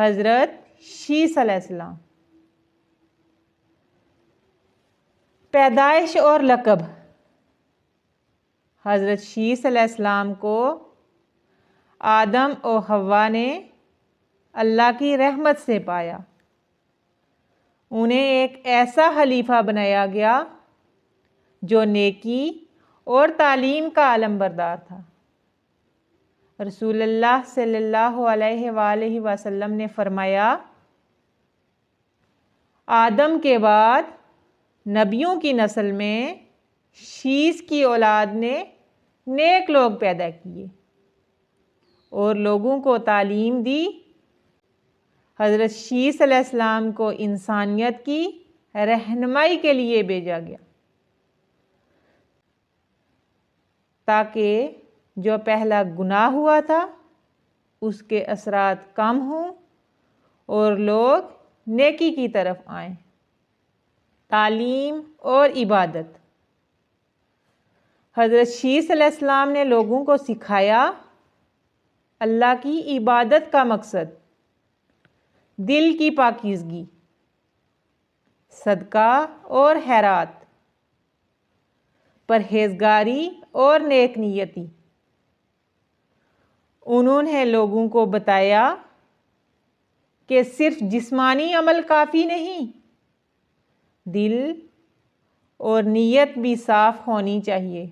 حضرت شیس علیہ السلام۔ پیدائش اور لقب۔ حضرت شیس علیہ السلام کو آدم و حوا نے اللہ کی رحمت سے پایا۔ انہیں ایک ایسا خلیفہ بنایا گیا جو نیکی اور تعلیم کا علمبردار تھا۔ رسول اللہ صلی اللہ علیہ وآلہ وسلم نے فرمایا، آدم کے بعد نبیوں کی نسل میں شیس کی اولاد نے نیک لوگ پیدا کیے اور لوگوں کو تعلیم دی۔ حضرت شیس علیہ السلام کو انسانیت کی رہنمائی کے لیے بھیجا گیا تاکہ جو پہلا گناہ ہوا تھا اس کے اثرات کم ہوں اور لوگ نیکی کی طرف آئیں۔ تعلیم اور عبادت۔ حضرت شیس علیہ السلام نے لوگوں کو سکھایا، اللہ کی عبادت کا مقصد دل کی پاکیزگی، صدقہ اور خیرات، پرہیزگاری اور نیک نیتی۔ انہوں نے لوگوں کو بتایا کہ صرف جسمانی عمل کافی نہیں، دل اور نیت بھی صاف ہونی چاہیے۔